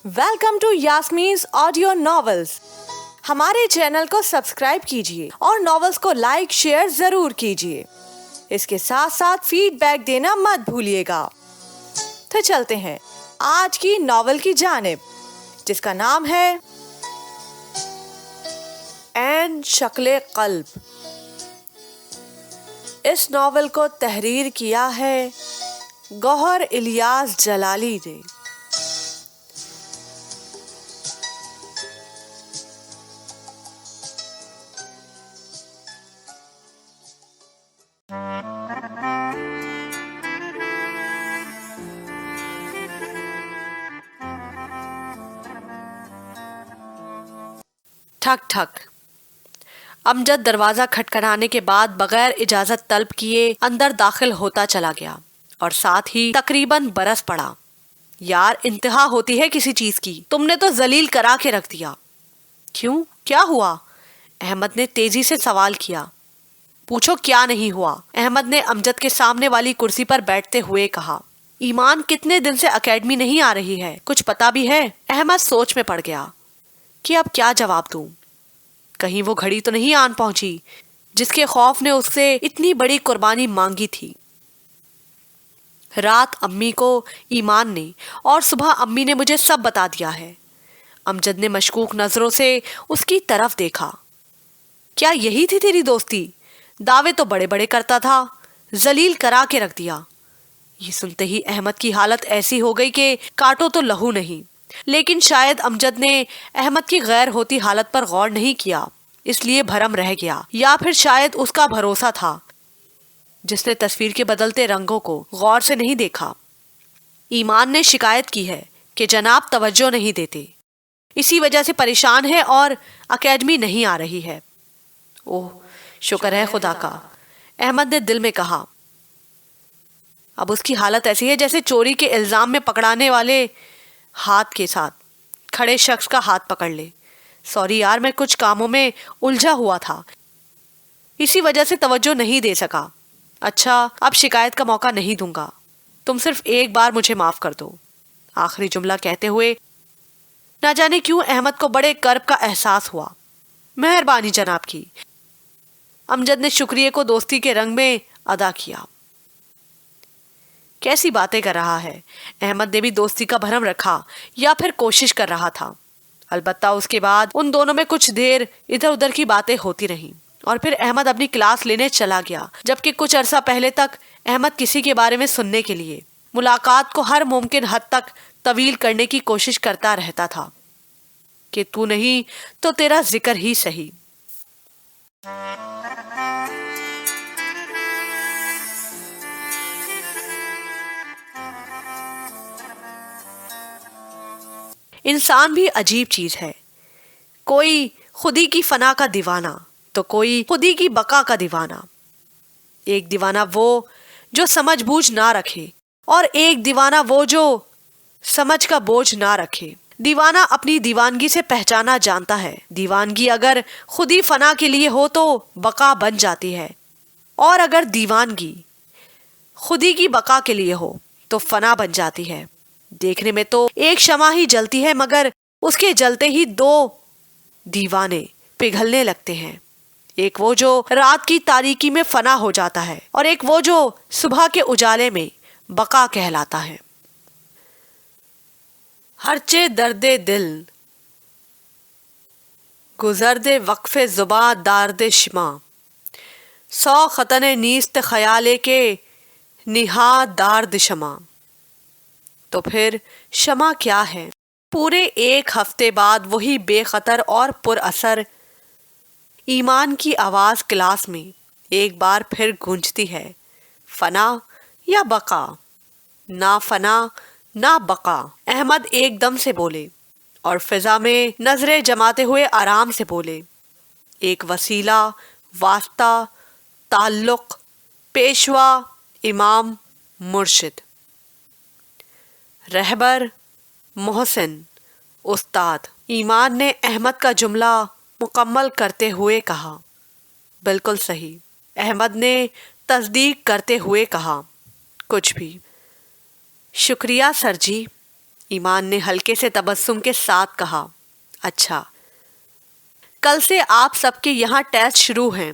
Welcome to Yasmeen's audio novels. हमारे channel को subscribe कीजिए और नॉवेल्स को लाइक शेयर जरूर कीजिए। इसके साथ साथ फीडबैक देना मत भूलिएगा। तो चलते हैं आज की नॉवेल की जानिब, जिसका नाम है ऐन शक्ले कल्ब। इस नॉवेल को तहरीर किया है गौहर इलियास जलाली ने। ठक ठक। अमजद दरवाजा खटखटाने के बाद बगैर इजाजत तलब किए अंदर दाखिल होता चला गया और साथ ही तकरीबन बरस पड़ा। यार, इंतहा होती है किसी चीज की। तुमने तो जलील करा के रख दिया। क्यों, क्या हुआ? अहमद ने तेजी से सवाल किया। पूछो क्या नहीं हुआ, अहमद ने अमजद के सामने वाली कुर्सी पर बैठते हुए कहा। ईमान कितने दिन से एकेडमी नहीं आ रही है, कुछ पता भी है? अहमद सोच में पड़ गया कि अब क्या जवाब दूं। कहीं वो घड़ी तो नहीं आन पहुंची जिसके खौफ ने उससे इतनी बड़ी कुर्बानी मांगी थी। रात अम्मी को ईमान ने और सुबह अम्मी ने मुझे सब बता दिया है। अमजद ने मशकूक नजरों से उसकी तरफ देखा। क्या यही थी तेरी दोस्ती? दावे तो बड़े बड़े करता था, जलील करा के रख दिया। ये सुनते ही अहमद की हालत ऐसी हो गई कि काटो तो लहू नहीं। लेकिन शायद अमजद ने अहमद की गैर होती हालत पर गौर नहीं किया, इसलिए भरम रह गया, या फिर शायद उसका भरोसा था जिसने तस्वीर के बदलते रंगों को गौर से नहीं देखा। ईमान ने शिकायत की है कि जनाब तवज्जो नहीं देते, इसी वजह से परेशान है और एकेडमी नहीं आ रही है। ओह, शुक्र है खुदा का, अहमद ने दिल में कहा। अब उसकी हालत ऐसी है जैसे चोरी के इल्जाम में पकड़ाने वाले हाथ के साथ खड़े शख्स का हाथ पकड़ ले। सॉरी यार, मैं कुछ कामों में उलझा हुआ था, इसी वजह से तवज्जो नहीं दे सका। अच्छा, अब शिकायत का मौका नहीं दूंगा, तुम सिर्फ एक बार मुझे माफ कर दो। आखिरी जुमला कहते हुए ना जाने क्यों अहमद को बड़े कर्ब का एहसास हुआ। मेहरबानी जनाब की। अमजद ने शुक्रिया को दोस्ती के रंग में अदा किया। कैसी बातें कर रहा है। अहमद ने भी दोस्ती का भरम रखा या फिर कोशिश कर रहा था। अलबत्ता उसके बाद उन दोनों में कुछ देर इधर उधर की बातें होती रहीं और फिर अहमद अपनी क्लास लेने चला गया, जबकि कुछ अरसा पहले तक अहमद किसी के बारे में सुनने के लिए मुलाकात को हर मुमकिन हद तक तवील करने की कोशिश करता रहता था कि तू नहीं तो तेरा जिक्र ही सही। इंसान भी अजीब चीज है, कोई खुदी की फना का दीवाना तो कोई खुदी की बका का दीवाना। एक दीवाना वो जो समझ बूझ ना रखे और एक दीवाना वो जो समझ का बोझ ना रखे। दीवाना अपनी दीवानगी से पहचाना जानता है। दीवानगी अगर खुदी फना के लिए हो तो बका बन जाती है, और अगर दीवानगी खुदी की बका के लिए हो तो फना बन जाती है। देखने में तो एक शमा ही जलती है, मगर उसके जलते ही दो दीवाने पिघलने लगते हैं। एक वो जो रात की तारीकी में फना हो जाता है और एक वो जो सुबह के उजाले में बका कहलाता है। हरचे दर्दे दिल गुजरदे वक्फे जुबा दार्दे शिमा, सौ खतने नीस्त ख्याले के निहा दार्द शमा। तो फिर शमा क्या है? पूरे एक हफ्ते बाद वही बेखतर और पुरअसर ईमान की आवाज क्लास में एक बार फिर गूंजती है। फना या बका? ना फना ना बका, अहमद एकदम से बोले और फिजा में नजरें जमाते हुए आराम से बोले। एक वसीला, वास्ता, ताल्लुक, पेशवा, इमाम, मुर्शिद, रहबर, मोहसिन, उस्ताद। ईमान ने अहमद का जुमला मुकम्मल करते हुए कहा। बिल्कुल सही, अहमद ने तस्दीक करते हुए कहा। कुछ भी। शुक्रिया सर जी, ایمان نے ہلکے سے تبسم کے ساتھ کہا، اچھا، کل سے آپ سب کے یہاں ٹیسٹ شروع ہیں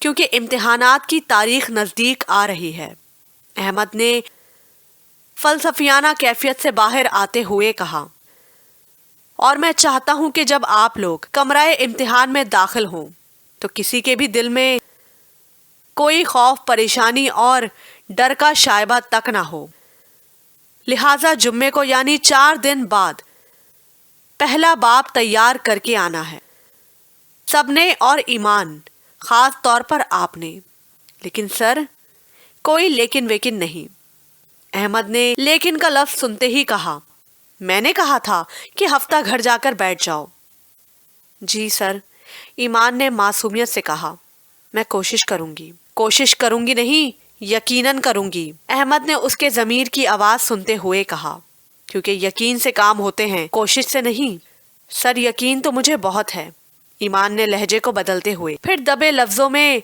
کیونکہ امتحانات کی تاریخ نزدیک آ رہی ہے، احمد نے فلسفیانہ کیفیت سے باہر آتے ہوئے کہا، اور میں چاہتا ہوں کہ جب آپ لوگ کمرہ امتحان میں داخل ہوں تو کسی کے بھی دل میں کوئی خوف، پریشانی اور ڈر کا شائبہ تک نہ ہو۔ لہٰذا جمعے کو یعنی 4 دن بعد پہلا باب تیار کر کے آنا ہے، سب نے، اور ایمان خاص طور پر آپ نے۔ لیکن سر، کوئی لیکن ویکن نہیں۔ احمد نے لیکن کا لفظ سنتے ہی کہا، میں نے کہا تھا کہ ہفتہ گھر جا کر بیٹھ جاؤ۔ جی سر، ایمان نے معصومیت سے کہا، میں کوشش کروں گی۔ کوشش کروں گی نہیں، یقیناً کروں گی، احمد نے اس کے ضمیر کی آواز سنتے ہوئے کہا، کیونکہ یقین سے کام ہوتے ہیں، کوشش سے نہیں۔ سر، یقین تو مجھے بہت ہے، ایمان نے لہجے کو بدلتے ہوئے پھر دبے لفظوں میں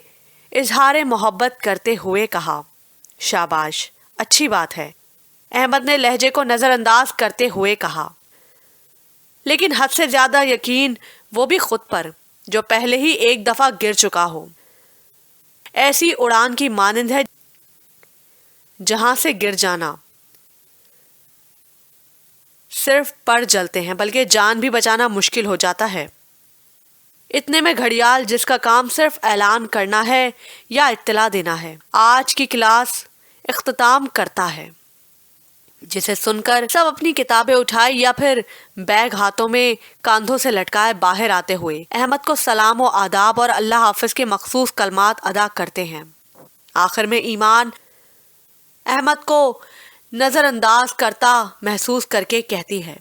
اظہار محبت کرتے ہوئے کہا، شاباش، اچھی بات ہے، احمد نے لہجے کو نظر انداز کرتے ہوئے کہا، لیکن حد سے زیادہ یقین، وہ بھی خود پر، جو پہلے ہی ایک دفعہ گر چکا ہو، ایسی اڑان کی مانند ہے جہاں سے گر جانا صرف پر جلتے ہیں بلکہ جان بھی بچانا مشکل ہو جاتا ہے۔ اتنے میں گھڑیال، جس کا کام صرف اعلان کرنا ہے یا اطلاع دینا ہے، آج کی کلاس اختتام کرتا ہے، جسے سن کر سب اپنی کتابیں اٹھائے یا پھر بیگ ہاتھوں میں کاندھوں سے لٹکائے باہر آتے ہوئے احمد کو سلام و آداب اور اللہ حافظ کے مخصوص کلمات ادا کرتے ہیں۔ آخر میں ایمان احمد کو نظر انداز کرتا محسوس کر کے کہتی ہے،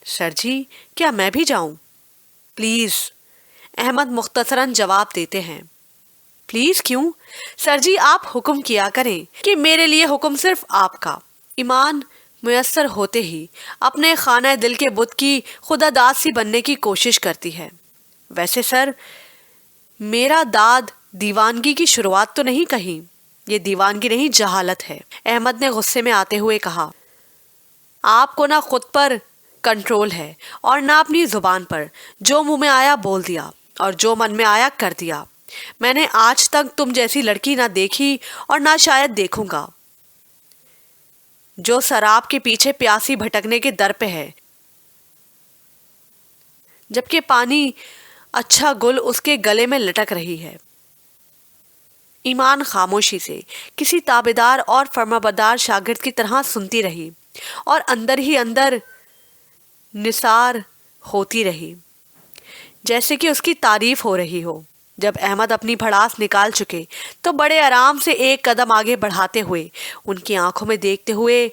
سر جی، کیا میں بھی جاؤں؟ پلیز، احمد مختصراً جواب دیتے ہیں۔ پلیز کیوں؟ سر جی، آپ حکم کیا کریں کہ میرے لیے حکم صرف آپ کا۔ ایمان میسر ہوتے ہی اپنے خانہ دل کے بت کی خدا داد سی بننے کی کوشش کرتی ہے۔ ویسے سر، میرا داد دیوانگی کی شروعات تو نہیں کہیں، یہ دیوانگی نہیں، جہالت ہے، احمد نے غصے میں آتے ہوئے کہا۔ آپ کو نہ خود پر کنٹرول ہے اور نہ اپنی زبان پر، جو منہ میں آیا بول دیا اور جو من میں آیا کر دیا۔ میں نے آج تک تم جیسی لڑکی نہ دیکھی اور نہ شاید دیکھوں گا، جو سراب کے پیچھے پیاسی بھٹکنے کے در پہ ہے، جبکہ پانی اچھا گل اس کے گلے میں لٹک رہی ہے۔ ایمان خاموشی سے کسی تابعدار اور فرمانبردار شاگرد کی طرح سنتی رہی اور اندر ہی اندر نثار ہوتی رہی، جیسے کہ اس کی تعریف ہو رہی ہو۔ جب احمد اپنی بھڑاس نکال چکے تو بڑے آرام سے ایک قدم آگے بڑھاتے ہوئے ان کی آنکھوں میں دیکھتے ہوئے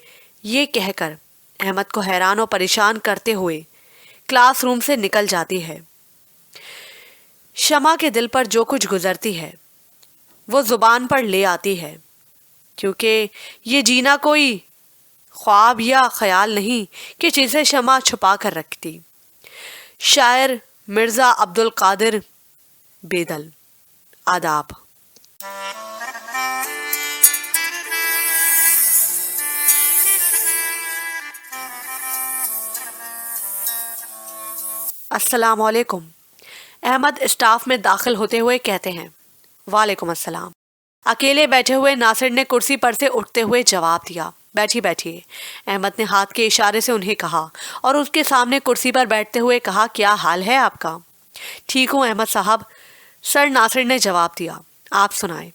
یہ کہہ کر احمد کو حیران و پریشان کرتے ہوئے کلاس روم سے نکل جاتی ہے، شمع کے دل پر جو کچھ گزرتی ہے وہ زبان پر لے آتی ہے، کیونکہ یہ جینا کوئی خواب یا خیال نہیں کہ چیزیں شمع چھپا کر رکھتی۔ شاعر مرزا عبد القادر بیدل۔ آداب۔ السلام علیکم، احمد اسٹاف میں داخل ہوتے ہوئے کہتے ہیں۔ وعلیکم السلام۔ اکیلے بیٹھے ہوئے ناصر نے کرسی پر سے اٹھتے ہوئے جواب دیا، بیٹھیے۔ احمد نے ہاتھ کے اشارے سے انہیں کہا اور اس کے سامنے کرسی پر بیٹھتے ہوئے کہا، کیا حال ہے آپ کا؟ ٹھیک ہوں احمد صاحب، سر ناصر نے جواب دیا، آپ سنائیں۔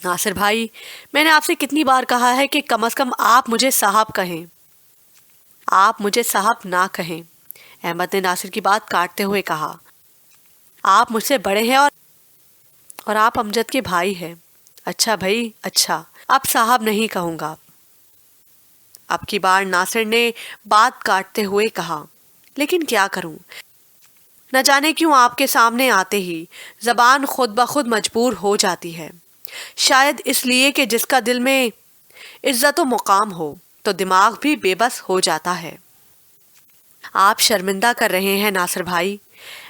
ناصر بھائی، میں نے آپ سے کتنی بار کہا ہے کہ کم از کم آپ مجھے صاحب کہیں، آپ مجھے صاحب نہ کہیں۔ احمد نے ناصر کی بات کاٹتے ہوئے کہا، آپ مجھ سے بڑے ہیں اور آپ امجد کے بھائی ہیں۔ اچھا بھائی، اچھا، اب صاحب نہیں کہوں گا۔ اب کی بار ناصر نے بات کاٹتے ہوئے کہا، لیکن کیا کروں، نہ جانے کیوں آپ کے سامنے آتے ہی زبان خود بخود مجبور ہو جاتی ہے، شاید اس لیے کہ جس کا دل میں عزت و مقام ہو تو دماغ بھی بے بس ہو جاتا ہے۔ آپ شرمندہ کر رہے ہیں ناصر بھائی،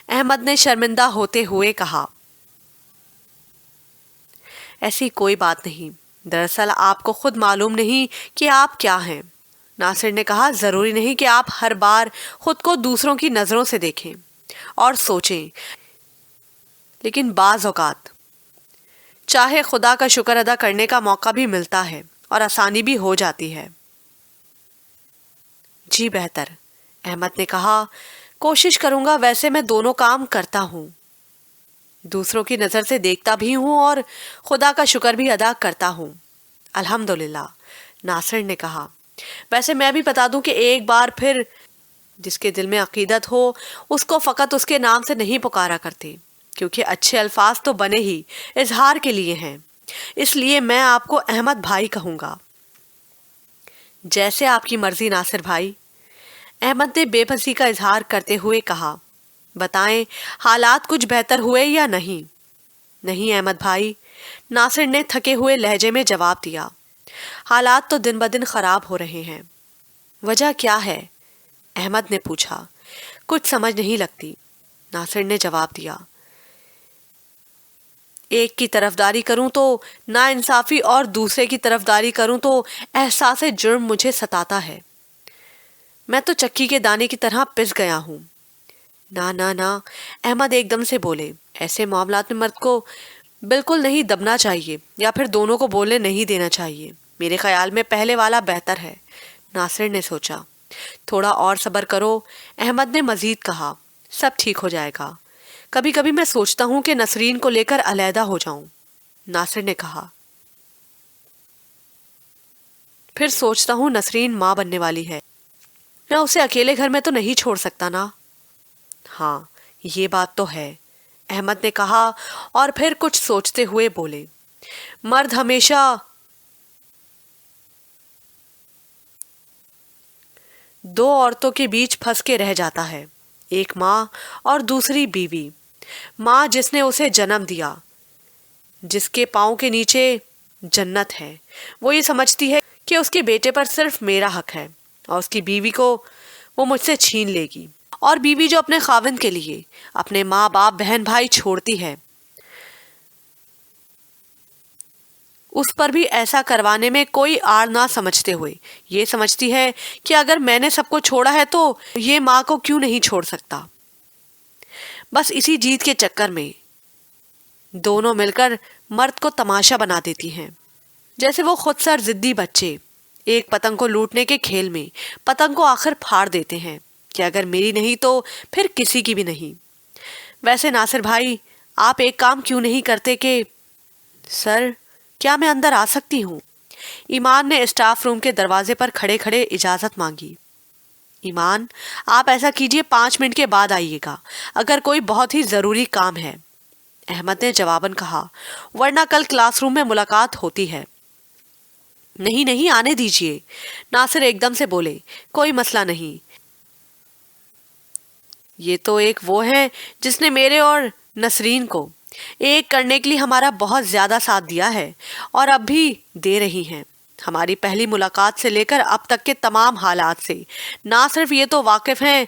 احمد نے شرمندہ ہوتے ہوئے کہا۔ ایسی کوئی بات نہیں، دراصل آپ کو خود معلوم نہیں کہ آپ کیا ہیں۔ नासिर ने कहा, जरूरी नहीं कि आप हर बार खुद को दूसरों की नजरों से देखें और सोचें, लेकिन बाज औकात चाहे खुदा का शुक्र अदा करने का मौका भी मिलता है और आसानी भी हो जाती है। जी बेहतर, अहमद ने कहा, कोशिश करूंगा। वैसे मैं दोनों काम करता हूँ, दूसरों की नज़र से देखता भी हूँ और खुदा का शुक्र भी अदा करता हूँ। अल्हम्दुलिल्लाह, नासिर ने कहा। वैसे मैं भी बता दूं कि एक बार फिर जिसके दिल में अकीदत हो उसको फ़कत उसके नाम से नहीं पुकारा करते, क्योंकि अच्छे अल्फाज तो बने ही इजहार के लिए हैं। इसलिए मैं आपको अहमद भाई कहूँगा। जैसे आपकी मर्जी नासिर भाई, अहमद ने बेबसी का इजहार करते हुए कहा। बताएं, हालात कुछ बेहतर हुए या नहीं? नहीं अहमद भाई, नासिर ने थके हुए लहजे में जवाब दिया। हालात तो दिन ब दिन खराब हो रहे हैं। वजह क्या है? अहमद ने पूछा। कुछ समझ नहीं लगती, नासिर ने जवाब दिया। एक की तरफदारी करूं तो नाइंसाफी और दूसरे की तरफदारी करूं तो एहसास जुर्म मुझे सताता है। मैं तो चक्की के दाने की तरह पिस गया हूं। ना ना ना, अहमद एकदम से बोले, ऐसे मामलात में मर्द को बिल्कुल नहीं दबना चाहिए या फिर दोनों को बोलने नहीं देना चाहिए। मेरे ख्याल में पहले वाला बेहतर है। नासिर ने सोचा। थोड़ा और सब्र करो, अहमद ने मजीद कहा। सब ठीक हो जाएगा। कभी कभी मैं सोचता हूं कि नसरीन को लेकर अलहदा हो जाऊं, नासिर ने कहा। फिर सोचता हूं नसरीन माँ बनने वाली है, मैं उसे अकेले घर में तो नहीं छोड़ सकता ना। हाँ, ये बात तो है, अहमद ने कहा और फिर कुछ सोचते हुए बोले, मर्द हमेशा दो औरतों के बीच फंस के रह जाता है, एक माँ और दूसरी बीवी। माँ जिसने उसे जन्म दिया, जिसके पाँव के नीचे जन्नत है, वो ये समझती है कि उसके बेटे पर सिर्फ मेरा हक है और उसकी बीवी को वो मुझसे छीन लेगी। और बीवी जो अपने खाविंद के लिए अपने माँ बाप बहन भाई छोड़ती है, उस पर भी ऐसा करवाने में कोई आड़ ना समझते हुए ये समझती है कि अगर मैंने सबको छोड़ा है तो ये माँ को क्यों नहीं छोड़ सकता। बस इसी जीत के चक्कर में दोनों मिलकर मर्द को तमाशा बना देती हैं। जैसे वो खुद सर जिद्दी बच्चे एक पतंग को लूटने के खेल में पतंग को आखिर फाड़ देते हैं कि अगर मेरी नहीं तो फिर किसी की भी नहीं। वैसे नासिर भाई, आप एक काम क्यों नहीं करते कि... सर, क्या मैं अंदर आ सकती हूँ? ईमान ने स्टाफ रूम के दरवाजे पर खड़े खड़े इजाजत मांगी। ईमान, आप ऐसा कीजिए, 5 मिनट के बाद आइएगा, अगर कोई बहुत ही जरूरी काम है, अहमद ने जवाबन कहा, वरना कल क्लासरूम में मुलाकात होती है। नहीं नहीं, आने दीजिए, नासिर एकदम से बोले, कोई मसला नहीं। ये तो एक वो है जिसने मेरे और नसरीन को एक करने के लिए हमारा बहुत ज्यादा साथ दिया है और अब भी दे रही हैं। हमारी पहली मुलाकात से लेकर अब तक के तमाम हालात से ना सिर्फ ये तो वाकिफ हैं,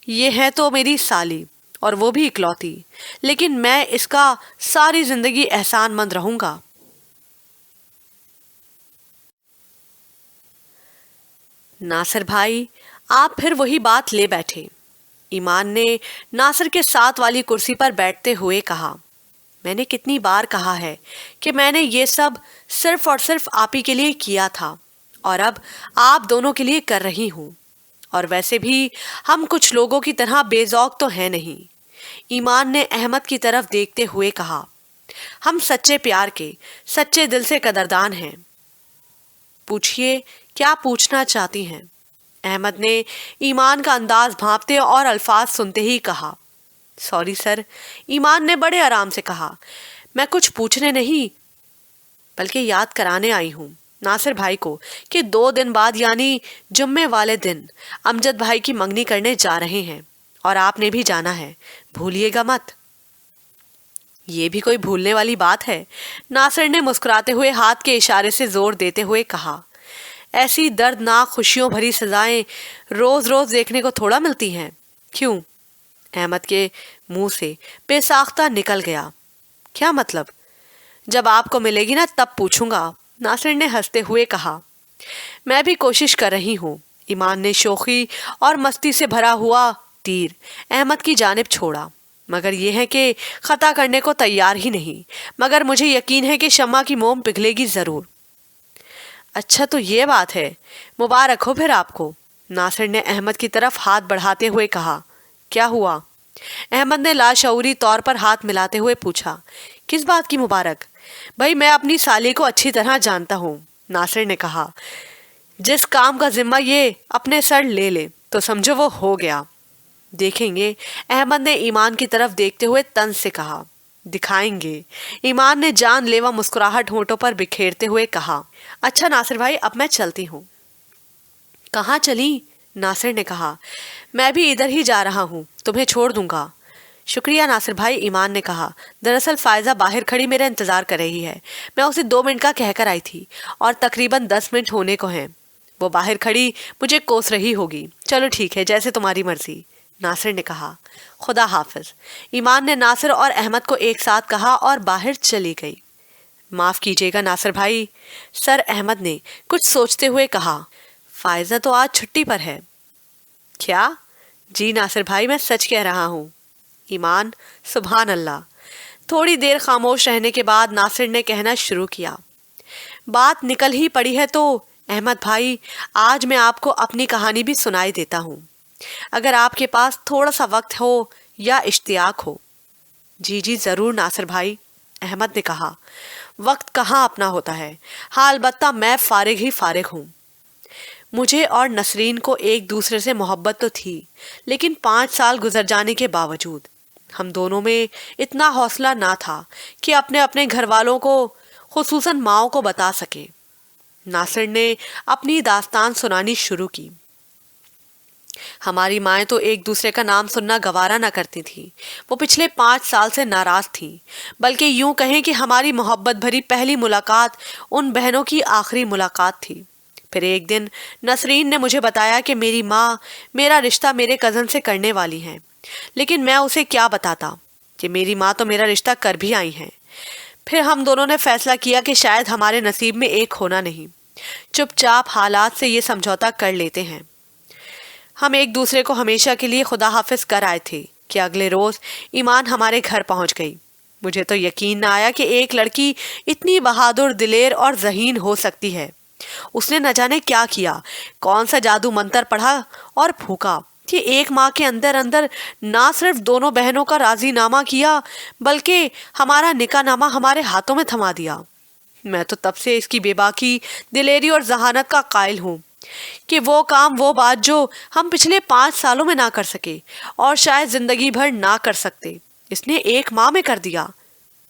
ये है तो मेरी साली और वो भी इकलौती, लेकिन मैं इसका सारी जिंदगी एहसानमंद रहूंगा। नासिर भाई, आप फिर वही बात ले बैठे, ईमान ने नासिर के साथ वाली कुर्सी पर बैठते हुए कहा। मैंने कितनी बार कहा है कि मैंने ये सब सिर्फ और सिर्फ आप ही के लिए किया था और अब आप दोनों के लिए कर रही हूँ। और वैसे भी हम कुछ लोगों की तरह बेज़ौक तो हैं नहीं, ईमान ने अहमद की तरफ देखते हुए कहा। हम सच्चे प्यार के, सच्चे दिल से कदरदान हैं। पूछिए, क्या पूछना चाहती हैं? अहमद ने ईमान का अंदाज भांपते और अल्फाज सुनते ही कहा। सॉरी सर, ईमान ने बड़े आराम से कहा। मैं कुछ पूछने नहीं बल्कि याद कराने आई हूँ नासिर भाई को कि 2 दिन बाद यानी जुम्मे वाले दिन अमजद भाई की मंगनी करने जा रहे हैं और आपने भी जाना है, भूलिएगा मत। ये भी कोई भूलने वाली बात है? नासिर ने मुस्कुराते हुए हाथ के इशारे से जोर देते हुए कहा। ऐसी दर्दनाक खुशियों भरी सजाएं रोज रोज देखने को थोड़ा मिलती हैं। क्यों? अहमद के मुंह से बेसाख्ता निकल गया। क्या मतलब? जब आपको मिलेगी ना तब पूछूंगा, नासिर ने हंसते हुए कहा। मैं भी कोशिश कर रही हूँ। ईमान ने शोखी और मस्ती से भरा हुआ तीर अहमद की जानिब छोड़ा, मगर यह है कि खता करने को तैयार ही नहीं, मगर मुझे यकीन है कि शम्मा की मोम पिघलेगी ज़रूर। अच्छा तो ये बात है, मुबारक हो फिर आपको, नासिर ने अहमद की तरफ हाथ बढ़ाते हुए कहा। क्या हुआ? अहमद ने लाशऊरी तौर पर हाथ मिलाते हुए पूछा। किस बात की मुबारक? भाई मैं अपनी साली को अच्छी तरह जानता हूँ, नासिर ने कहा। जिस काम का जिम्मा ये अपने सर ले ले तो समझो वो हो गया। देखेंगे, अहमद ने ईमान की तरफ देखते हुए तंज से कहा। दिखाएंगे, ईमान ने जानलेवा मुस्कुराहट होंठों पर बिखेरते हुए कहा। अच्छा नासिर भाई, अब मैं चलती हूँ। कहाँ चली? नासिर ने कहा। मैं भी इधर ही जा रहा हूँ, तुम्हें छोड़ दूंगा। शुक्रिया नासिर भाई, ईमान ने कहा। दरअसल फायजा बाहर खड़ी मेरा इंतजार कर रही है। मैं उसे 2 मिनट का कहकर आई थी और तकरीबन 10 मिनट होने को हैं। वो बाहर खड़ी मुझे कोस रही होगी। चलो ठीक है, जैसे तुम्हारी मर्जी, नासिर ने कहा। खुदा हाफिज, ईमान ने नासिर और अहमद को एक साथ कहा और बाहर चली गई। माफ कीजिएगा नासिर भाई, सर अहमद ने कुछ सोचते हुए कहा। फायजा तो आज छुट्टी पर है। क्या? जी नासिर भाई, मैं सच कह रहा हूँ। ईमान, सुभान अल्लाह। थोड़ी देर खामोश रहने के बाद नासिर ने कहना शुरू किया। बात निकल ही पड़ी है तो अहमद भाई, आज मैं आपको अपनी कहानी भी सुनाई देता हूँ, अगर आपके पास थोड़ा सा वक्त हो या इश्तियाक हो। जी जी ज़रूर नासिर भाई, अहमद ने कहा। वक्त कहाँ अपना होता है, हाँ अलबत्ता मैं फारिग ही फारिग हूँ। मुझे और नसरीन को एक दूसरे से मोहब्बत तो थी, लेकिन 5 साल गुजर जाने के बावजूद हम दोनों में इतना हौसला ना था कि अपने अपने घर वालों को, खुसूसन माओ को बता सके। नासिर ने अपनी दास्तान सुनानी शुरू की। हमारी माएँ तो एक दूसरे का नाम सुनना गवारा ना करती थीं। वो पिछले 5 साल से नाराज थीं, बल्कि यूं कहें कि हमारी मोहब्बत भरी पहली मुलाकात उन बहनों की आखिरी मुलाकात थी। फिर एक दिन नसरीन ने मुझे बताया कि मेरी माँ मेरा रिश्ता मेरे कज़न से करने वाली हैं, लेकिन मैं उसे क्या बताता कि मेरी माँ तो मेरा रिश्ता कर भी आई हैं। फिर हम दोनों ने फैसला किया कि शायद हमारे नसीब में एक होना नहीं, चुपचाप हालात से ये समझौता कर लेते हैं। हम एक दूसरे को हमेशा के लिए खुदा हाफिज कर आए थे कि अगले रोज ईमान हमारे घर पहुंच गई। मुझे तो यकीन ना आया कि एक लड़की इतनी बहादुर, दिलेर और ज़हीन हो सकती है। उसने न जाने क्या किया, कौन सा जादू मंत्र पढ़ा और फूका कि एक माह के अंदर अंदर ना सिर्फ दोनों बहनों का राजीनामा किया, बल्कि हमारा निकाहनामा हमारे हाथों में थमा दिया। मैं तो तब से इसकी बेबाकी, दिलेरी और जहानत का कायल हूँ कि वो काम, वो बात जो हम पिछले 5 सालों में ना कर सके और शायद जिंदगी भर ना कर सकते, इसने एक माह में कर दिया।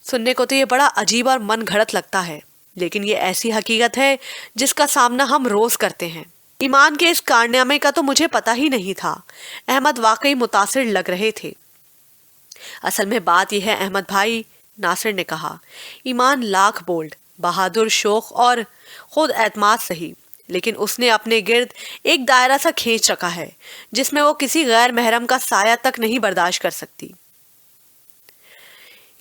सुनने को तो ये बड़ा अजीब और मन घड़त लगता है, लेकिन ये ऐसी हकीकत है जिसका सामना हम रोज करते हैं। ईमान के इस कारनामे का तो मुझे पता ही नहीं था। अहमद वाकई मुतासिर लग रहे थे। असल में बात यह है अहमद भाई, नासिर ने कहा। ईमान लाख बोल्ड, बहादुर, शोख और खुद एतमाद सही, लेकिन उसने अपने गिर्द एक दायरा सा खींच रखा है जिसमें वो किसी गैर महरम का साया तक नहीं बर्दाश्त कर सकती।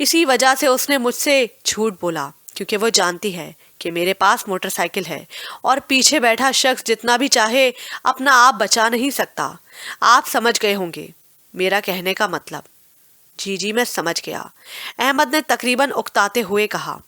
इसी वजह से उसने मुझसे झूठ बोला, क्योंकि वो जानती है कि मेरे पास मोटरसाइकिल है और पीछे बैठा शख्स जितना भी चाहे अपना आप बचा नहीं सकता। आप समझ गए होंगे मेरा कहने का मतलब। जी जी मैं समझ गया, अहमद ने तकरीबन उकताते हुए कहा।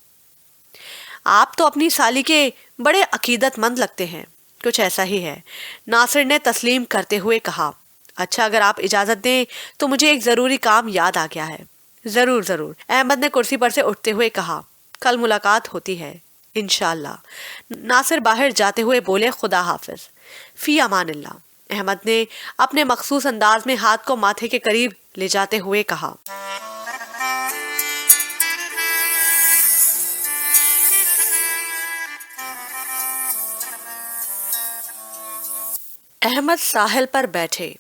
आप तो अपनी साली के बड़े अकीदतमंद लगते हैं। कुछ ऐसा ही है, नासिर ने तस्लीम करते हुए कहा। अच्छा अगर आप इजाज़त दें तो मुझे एक ज़रूरी काम याद आ गया है। ज़रूर ज़रूर, अहमद ने कुर्सी पर से उठते हुए कहा। कल मुलाकात होती है इंशाअल्लाह। नासिर बाहर जाते हुए बोले, खुदा हाफिज, फ़ी अमानिल्लाह। अहमद ने अपने मखसूस अंदाज में हाथ को माथे के करीब ले जाते हुए कहा। अहमद साहिल पर बैठे,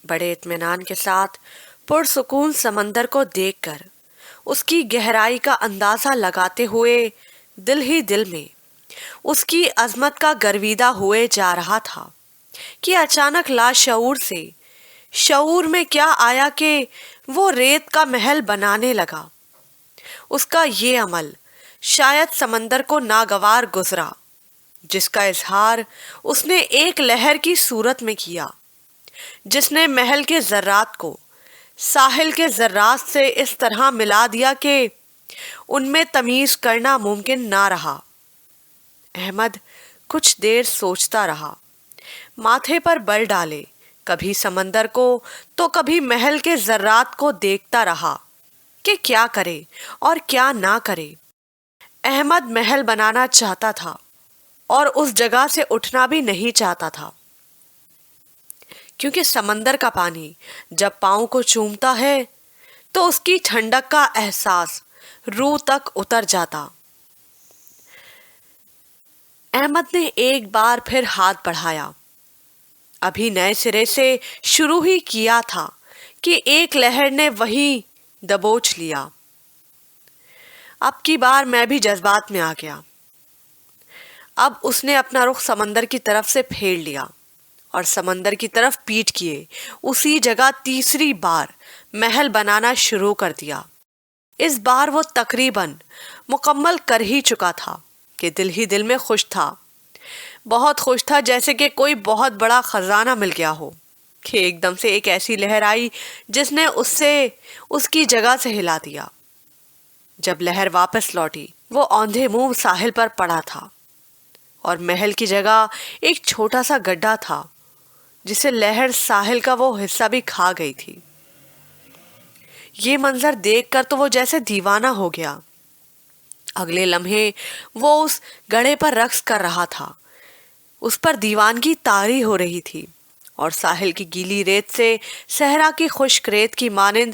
बड़े इत्मीनान के साथ पुरसुकून समंदर को देखकर उसकी गहराई का अंदाज़ा लगाते हुए दिल ही दिल में उसकी अजमत का गर्विदा हुए जा रहा था कि अचानक लाशऊर से शऊर में क्या आया कि वो रेत का महल बनाने लगा। उसका ये अमल शायद समंदर को नागवार गुजरा। جس کا اظہار اس نے ایک لہر کی صورت میں کیا، جس نے محل کے ذرات کو ساحل کے ذرات سے اس طرح ملا دیا کہ ان میں تمیز کرنا ممکن نہ رہا۔ احمد کچھ دیر سوچتا رہا، ماتھے پر بل ڈالے، کبھی سمندر کو تو کبھی محل کے ذرات کو دیکھتا رہا کہ کیا کرے اور کیا نہ کرے۔ احمد محل بنانا چاہتا تھا اور اس جگہ سے اٹھنا بھی نہیں چاہتا تھا، کیونکہ سمندر کا پانی جب پاؤں کو چومتا ہے تو اس کی ٹھنڈک کا احساس روح تک اتر جاتا۔ احمد نے ایک بار پھر ہاتھ بڑھایا، ابھی نئے سرے سے شروع ہی کیا تھا کہ ایک لہر نے وہی دبوچ لیا۔ اب کی بار میں بھی جذبات میں آ گیا۔ اب اس نے اپنا رخ سمندر کی طرف سے پھیر لیا اور سمندر کی طرف پیٹ کیے اسی جگہ تیسری بار محل بنانا شروع کر دیا۔ اس بار وہ تقریباً مکمل کر ہی چکا تھا کہ دل ہی دل میں خوش تھا، بہت خوش تھا، جیسے کہ کوئی بہت بڑا خزانہ مل گیا ہو کہ ایک دم سے ایک ایسی لہر آئی جس نے اس کی جگہ سے ہلا دیا۔ جب لہر واپس لوٹی، وہ اوندھے منہ ساحل پر پڑا تھا اور محل کی جگہ ایک چھوٹا سا گڈھا تھا جسے لہر ساحل کا وہ حصہ بھی کھا گئی تھی۔ یہ منظر دیکھ کر تو وہ جیسے دیوانہ ہو گیا۔ اگلے لمحے وہ اس گڑھے پر رقص کر رہا تھا، اس پر دیوانگی طاری ہو رہی تھی اور ساحل کی گیلی ریت سے صحرا کی خشک ریت کی مانند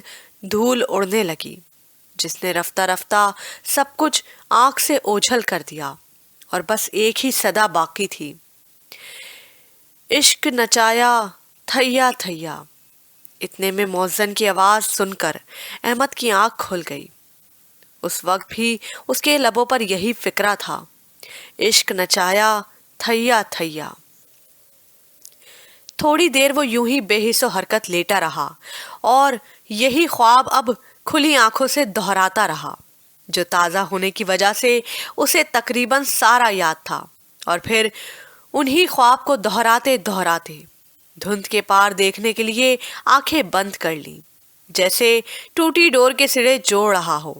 دھول اڑنے لگی، جس نے رفتہ رفتہ سب کچھ آنکھ سے اوجھل کر دیا اور بس ایک ہی صدا باقی تھی، عشق نچایا تھیا تھیا۔ اتنے میں مؤذن کی آواز سن کر احمد کی آنکھ کھل گئی۔ اس وقت بھی اس کے لبوں پر یہی فکرہ تھا، عشق نچایا تھیا تھیا۔ تھوڑی دیر وہ یوں ہی بے حس و حرکت لیٹا رہا اور یہی خواب اب کھلی آنکھوں سے دہراتا رہا، جو تازہ ہونے کی وجہ سے اسے تقریباً سارا یاد تھا، اور پھر انہی خواب کو دہراتے دہراتے دھند کے پار دیکھنے کے لیے آنکھیں بند کر لیں، جیسے ٹوٹی ڈور کے سرے جوڑ رہا ہو،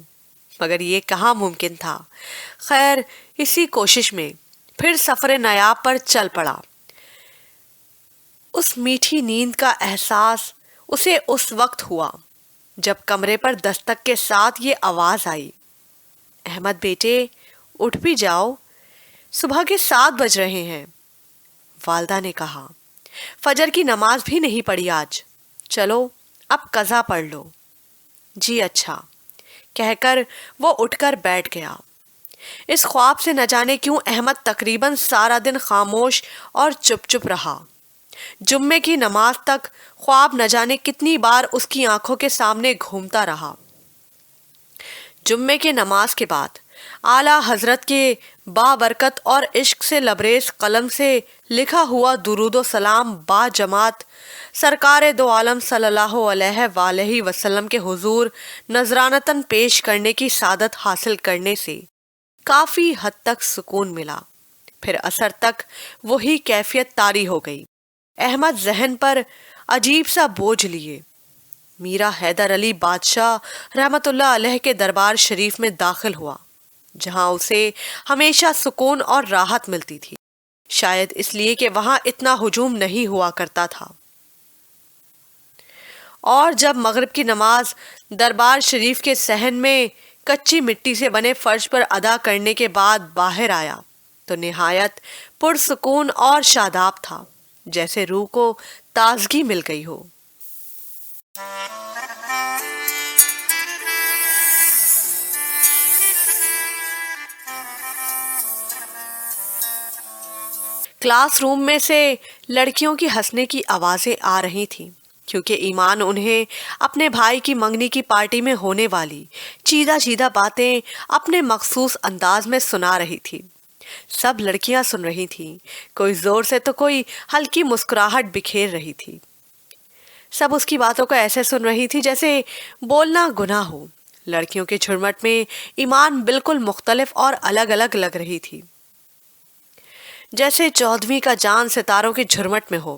مگر یہ کہاں ممکن تھا۔ خیر، اسی کوشش میں پھر سفر نیاب پر چل پڑا۔ اس میٹھی نیند کا احساس اسے اس وقت ہوا جب کمرے پر دستک کے ساتھ یہ آواز آئی، احمد بیٹے اٹھ بھی جاؤ، صبح کے 7 بج رہے ہیں۔ والدہ نے کہا، فجر کی نماز بھی نہیں پڑھی آج، چلو اب قضا پڑھ لو۔ جی اچھا، کہہ کر وہ اٹھ کر بیٹھ گیا۔ اس خواب سے نہ جانے کیوں احمد تقریباً سارا دن خاموش اور چپ چپ رہا۔ جمعے کی نماز تک خواب نہ جانے کتنی بار اس کی آنکھوں کے سامنے گھومتا رہا۔ جمعے کی نماز کے بعد اعلیٰ حضرت کے بابرکت اور عشق سے لبریز قلم سے لکھا ہوا درود و سلام با جماعت سرکار دو عالم صلی اللہ علیہ وآلہ وسلم کے حضور نذرانتاً پیش کرنے کی سعادت حاصل کرنے سے کافی حد تک سکون ملا۔ پھر عصر تک وہی کیفیت طاری ہو گئی۔ احمد ذہن پر عجیب سا بوجھ لیے میرا حیدر علی بادشاہ رحمت اللہ علیہ کے دربار شریف میں داخل ہوا، جہاں اسے ہمیشہ سکون اور راحت ملتی تھی، شاید اس لیے کہ وہاں اتنا ہجوم نہیں ہوا کرتا تھا۔ اور جب مغرب کی نماز دربار شریف کے صحن میں کچی مٹی سے بنے فرش پر ادا کرنے کے بعد باہر آیا تو نہایت پرسکون اور شاداب تھا، جیسے روح کو تازگی مل گئی ہو۔ کلاس روم میں سے لڑکیوں کی ہنسنے کی آوازیں آ رہی تھیں، کیونکہ ایمان انہیں اپنے بھائی کی منگنی کی پارٹی میں ہونے والی چیدہ چیدہ باتیں اپنے مخصوص انداز میں سنا رہی تھی۔ سب لڑکیاں سن رہی تھیں، کوئی زور سے تو کوئی ہلکی مسکراہٹ بکھیر رہی تھی۔ سب اس کی باتوں کو ایسے سن رہی تھی جیسے بولنا گناہ ہو۔ لڑکیوں کے جھرمٹ میں ایمان بالکل مختلف اور الگ الگ لگ رہی تھی۔ جیسے 14ویں کا چاند ستاروں کے جھرمٹ میں ہو،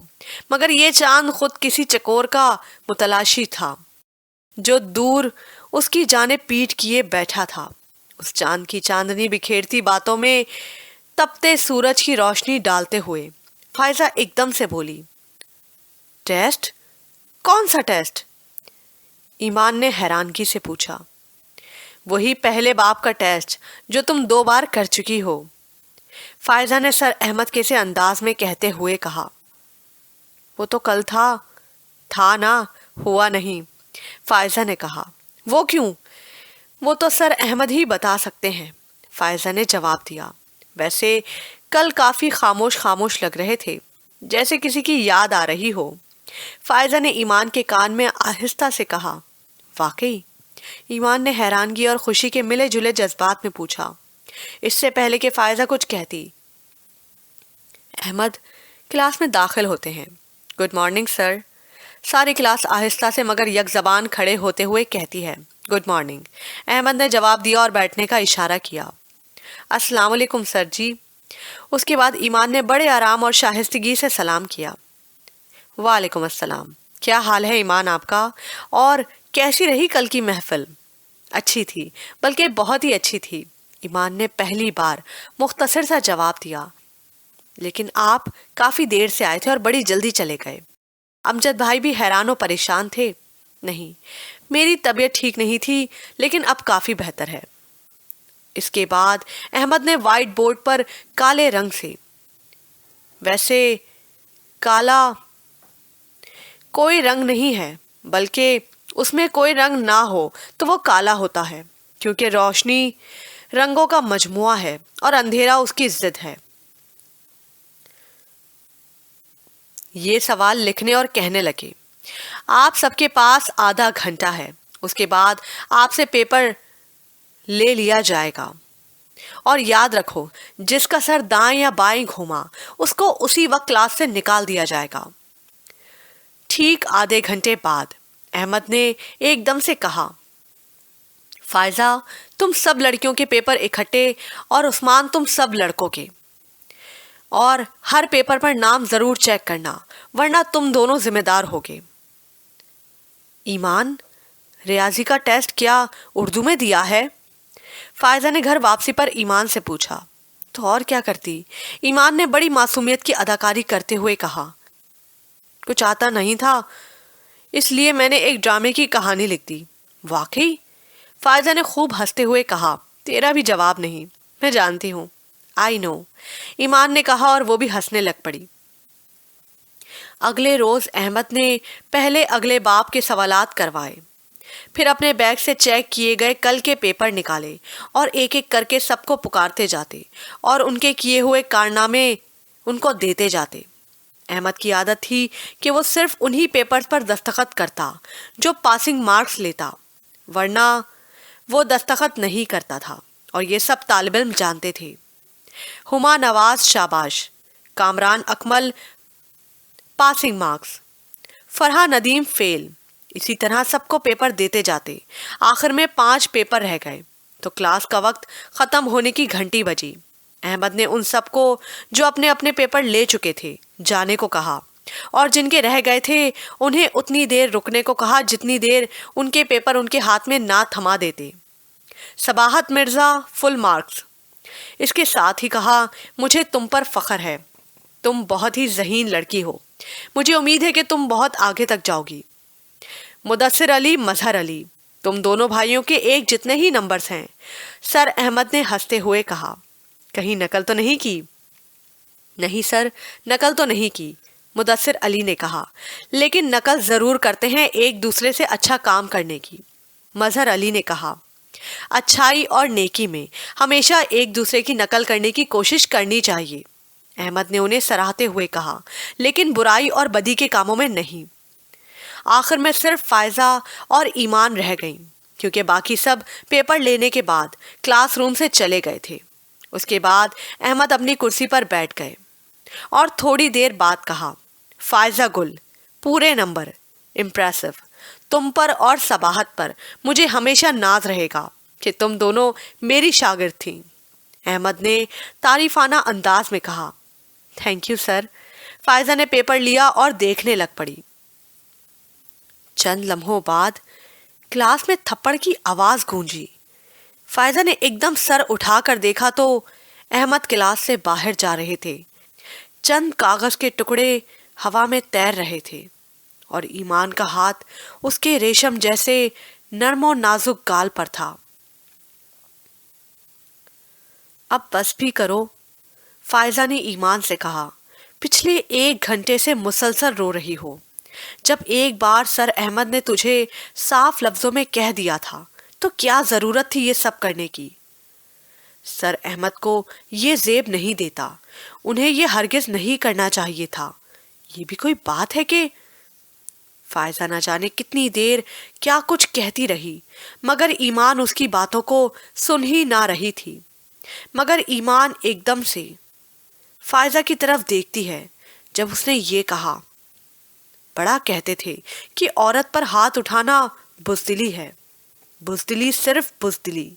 مگر یہ چاند خود کسی چکور کا متلاشی تھا جو دور اس کی جانب پیٹھ کیے بیٹھا تھا۔ اس چاند کی چاندنی بکھیرتی باتوں میں تپتے سورج کی روشنی ڈالتے ہوئے فائزہ ایک دم سے بولی، ٹیسٹ؟ کون سا ٹیسٹ؟ ایمان نے حیرانگی سے پوچھا۔ وہی پہلے باب کا ٹیسٹ جو تم 2 بار کر چکی ہو، فائزہ نے سر احمد کے سے انداز میں کہتے ہوئے کہا۔ وہ تو کل تھا نا، ہوا نہیں، فائزہ نے کہا۔ وہ کیوں؟ وہ تو سر احمد ہی بتا سکتے ہیں، فائزہ نے جواب دیا۔ ویسے کل کافی خاموش لگ رہے تھے، جیسے کسی کی یاد آ رہی ہو۔ فائزہ نے ایمان کے کان میں آہستہ سے کہا۔ واقعی؟ ایمان نے حیرانگی اور خوشی کے ملے جلے جذبات میں پوچھا۔ اس سے پہلے کہ فائزہ کچھ کہتی، احمد کلاس میں داخل ہوتے ہیں۔ Good morning sir. ساری کلاس آہستہ سے مگر یک زبان کھڑے ہوتے ہوئے کہتی ہے، گڈ مارننگ۔ احمد نے جواب دیا اور بیٹھنے کا اشارہ کیا۔ السلام علیکم سر جی۔ اس کے بعد ایمان نے بڑے آرام اور شائستگی سے سلام کیا۔ وعلیکم السلام۔ کیا حال ہے ایمان آپ کا؟ اور کیسی رہی کل کی محفل؟ اچھی تھی، بلکہ بہت ہی اچھی تھی، ایمان نے پہلی بار مختصر سا جواب دیا۔ لیکن آپ کافی دیر سے آئے تھے اور بڑی جلدی چلے گئے۔ امجد بھائی بھی حیران و پریشان تھے۔ نہیں، میری طبیعت ٹھیک نہیں تھی، لیکن اب کافی بہتر ہے۔ اس کے بعد احمد نے وائٹ بورڈ پر کالے رنگ سے، ویسے کالا کوئی رنگ نہیں ہے، بلکہ اس میں کوئی رنگ نہ ہو تو وہ کالا ہوتا ہے، کیونکہ روشنی رنگوں کا مجموعہ ہے اور اندھیرا اس کی ضد ہے۔ یہ سوال لکھنے اور کہنے لگے، آپ سب کے پاس آدھا گھنٹہ ہے، اس کے بعد آپ سے پیپر لے لیا جائے گا، اور یاد رکھو جس کا سر دائیں یا بائیں گھوما اس کو اسی وقت کلاس سے نکال دیا جائے گا۔ ٹھیک آدھے گھنٹے بعد احمد نے ایک دم سے کہا، فائزہ تم سب لڑکیوں کے پیپر اکٹھے اور عثمان تم سب لڑکوں کے، اور ہر پیپر پر نام ضرور چیک کرنا، ورنہ تم دونوں ذمہ دار ہوگے۔ ایمان، ریاضی کا ٹیسٹ کیا اردو میں دیا ہے؟ فائزہ نے گھر واپسی پر ایمان سے پوچھا۔ تو اور کیا کرتی، ایمان نے بڑی معصومیت کی اداکاری کرتے ہوئے کہا۔ کچھ آتا نہیں تھا، اس لیے میں نے ایک ڈرامے کی کہانی لکھ دی۔ واقعی؟ فائزہ نے خوب ہنستے ہوئے کہا۔ تیرا بھی جواب نہیں، میں جانتی ہوں، آئی نو، ایمان نے کہا اور وہ بھی ہنسنے لگ پڑی۔ اگلے روز احمد نے پہلے اگلے باب کے سوالات کروائے، پھر اپنے بیگ سے چیک کیے گئے کل کے پیپر نکالے اور ایک ایک کر کے سب کو پکارتے جاتے اور ان کے کیے ہوئے کارنامے ان کو دیتے جاتے۔ احمد کی عادت تھی کہ وہ صرف انہی پیپرز پر دستخط کرتا جو پاسنگ مارکس لیتا، ورنہ وہ دستخط نہیں کرتا تھا، اور یہ سب طالب علم جانتے تھے۔ ہما نواز شاباش، کامران اکمل پاسنگ مارکس، فرحہ ندیم فیل، اسی طرح سب کو پیپر دیتے جاتے۔ آخر میں 5 پیپر رہ گئے تو کلاس کا وقت ختم ہونے کی گھنٹی بجی۔ احمد نے ان سب کو جو اپنے اپنے پیپر لے چکے تھے جانے کو کہا، اور جن کے رہ گئے تھے انہیں اتنی دیر رکنے کو کہا جتنی دیر ان کے پیپر ان کے ہاتھ میں نہ تھما دیتے۔ صباحت مرزا فل مارکس۔ اس کے ساتھ ہی کہا، مجھے تم پر فخر ہے، تم بہت ہی ذہین لڑکی ہو، مجھے امید ہے کہ تم بہت آگے تک جاؤ گی۔ مدثر علی مظہر علی، تم دونوں بھائیوں کے ایک جتنے ہی نمبرز ہیں۔ سر احمد نے ہنستے ہوئے کہا، کہیں نقل تو نہیں کی؟ نہیں سر، نقل تو نہیں کی، مدثر علی نے کہا، لیکن نقل ضرور کرتے ہیں ایک دوسرے سے اچھا کام کرنے کی۔ مظہر علی نے کہا، اچھائی اور نیکی میں ہمیشہ ایک دوسرے کی نقل کرنے کی کوشش کرنی چاہیے۔ احمد نے انہیں سراہتے ہوئے کہا، لیکن برائی اور بدی کے کاموں میں نہیں۔ آخر میں صرف فائزہ اور ایمان رہ گئیں، کیونکہ باقی سب پیپر لینے کے بعد کلاس روم سے چلے گئے تھے۔ اس کے بعد احمد اپنی کرسی پر بیٹھ گئے اور تھوڑی دیر بعد کہا، فائزہ گل، پورے نمبر، امپریسو، تم پر اور صباحت پر مجھے ہمیشہ ناز رہے گا کہ تم دونوں میری شاگرد تھیں۔ احمد نے تعریفانہ انداز میں کہا، थैंक यू सर। फायजा ने पेपर लिया और देखने लग पड़ी। चंद लम्हों बाद क्लास में थप्पड़ की आवाज गूंजी। फायजा ने एकदम सर उठाकर देखा तो अहमद क्लास से बाहर जा रहे थे। चंद कागज के टुकड़े हवा में तैर रहे थे और ईमान का हाथ उसके रेशम जैसे नर्म और नाजुक गाल पर था। अब बस भी करो, फायजा ने ईमान से कहा। पिछले 1 घंटे से मुसलसल रो रही हो। जब एक बार सर अहमद ने तुझे साफ लफ्जों में कह दिया था तो क्या जरूरत थी ये सब करने की। सर अहमद को ये जेब नहीं देता, उन्हें ये हरगिज नहीं करना चाहिए था। ये भी कोई बात है कि फायजा न जाने कितनी देर क्या कुछ कहती रही, मगर ईमान उसकी बातों को सुन ही ना रही थी। मगर ईमान एकदम से फायजा की तरफ देखती है जब उसने ये कहा। बड़ा कहते थे कि औरत पर हाथ उठाना बुज़दिली है, बुज़दिली सिर्फ बुज़दिली।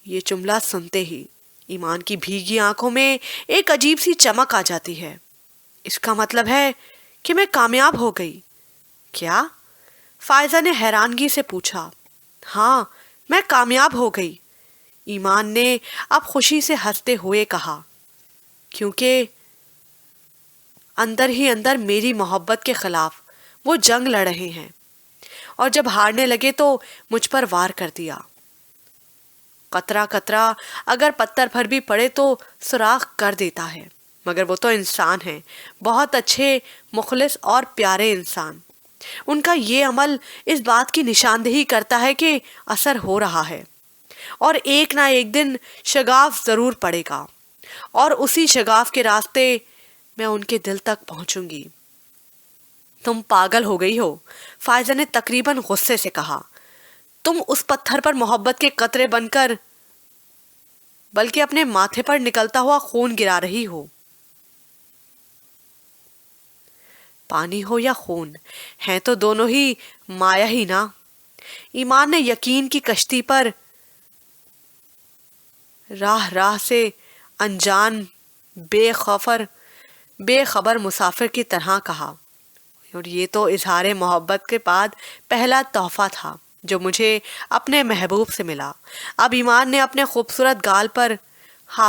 ये जुमला सुनते ही ईमान की भीगी आंखों में एक अजीब सी चमक आ जाती है। इसका मतलब है कि मैं कामयाब हो गई। क्या? फायजा ने हैरानगी से पूछा। हाँ, मैं कामयाब हो गई, ईमान ने अब खुशी से हंसते हुए कहा, क्योंकि अंदर ही अंदर मेरी मोहब्बत के खिलाफ वो जंग लड़ रहे हैं और जब हारने लगे तो मुझ पर वार कर दिया। कतरा कतरा अगर पत्थर पर भी पड़े तो सुराख कर देता है, मगर वो तो इंसान है, बहुत अच्छे, मुखलिस और प्यारे इंसान। उनका ये अमल इस बात की निशानदेही करता है कि असर हो रहा है और एक ना एक दिन शगाफ जरूर पड़ेगा और उसी शगाफ के रास्ते मैं उनके दिल तक पहुंचूंगी। तुम पागल हो गई हो, फायजा ने तकरीबन गुस्से से कहा। तुम उस पत्थर पर मोहब्बत के कतरे बनकर बल्कि अपने माथे पर निकलता हुआ खून गिरा रही हो। पानी हो या खून, हैं तो दोनों ही माया ही ना। ईमान ने यकीन की कश्ती पर राह राह से अनजान बेखबर मुसाफिर की तरह कहा। और ये तो इजहार मोहब्बत के बाद पहला तोहफा था जो मुझे अपने महबूब से मिला। अब ईमान ने अपने खूबसूरत गाल पर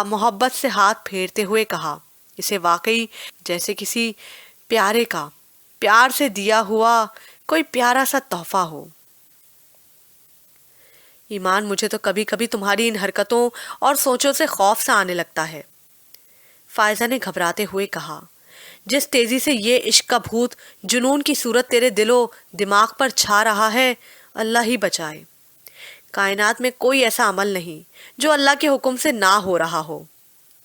मोहब्बत से हाथ फेरते हुए कहा, इसे वाकई जैसे किसी प्यारे का प्यार से दिया हुआ कोई प्यारा सा तोहफा हो। ईमान, मुझे तो कभी कभी तुम्हारी इन हरकतों और सोचों से खौफ सा आने लगता है, फायजा ने घबराते हुए कहा। जिस तेजी से ये इश्क का भूत जुनून की सूरत तेरे दिलो दिमाग पर छा रहा है, अल्लाह ही बचाए। कायनात में कोई ऐसा अमल नहीं जो अल्लाह के हुक्म से ना हो रहा हो,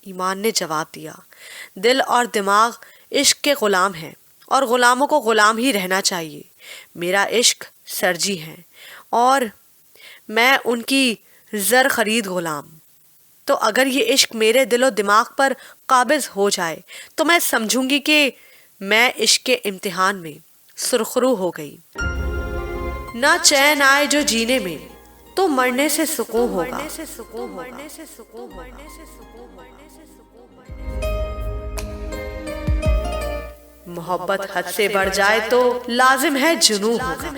ईमान ने जवाब दिया। दिल और दिमाग इश्क के गुलाम हैं और गुलामों को गुलाम ही रहना चाहिए। मेरा इश्क सरजी है और मैं उनकी जर खरीद गुलाम। तो अगर ये इश्क मेरे दिलो दिमाग पर काबिज हो जाए तो मैं समझूंगी कि मैं इश्क के इम्तिहान में सुरखरू हो गई। ना चैन आए जो जीने में तो मरने से सुकून होगा। मोहब्बत हद से बढ़ जाए तो लाजिम है जुनून होगा।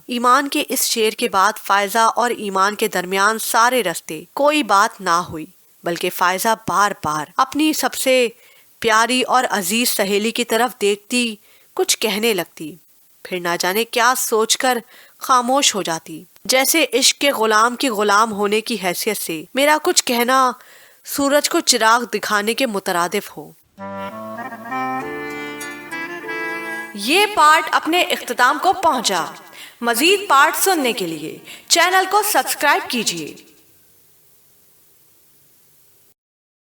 ईमान के इस शेर के बाद फायजा और ईमान के दरमियान सारे रास्ते कोई बात ना हुई, बल्कि फायजा बार बार अपनी सबसे प्यारी और अजीज सहेली की तरफ देखती, कुछ कहने लगती, फिर ना जाने क्या सोचकर खामोश हो जाती, जैसे इश्क के गुलाम के गुलाम होने की हैसियत से मेरा कुछ कहना सूरज को चिराग दिखाने के मुतरादिफ हो। ये पार्ट अपने इख्तिताम को पहुंचा। मजीद पार्ट सुनने के लिए चैनल को सब्सक्राइब कीजिए।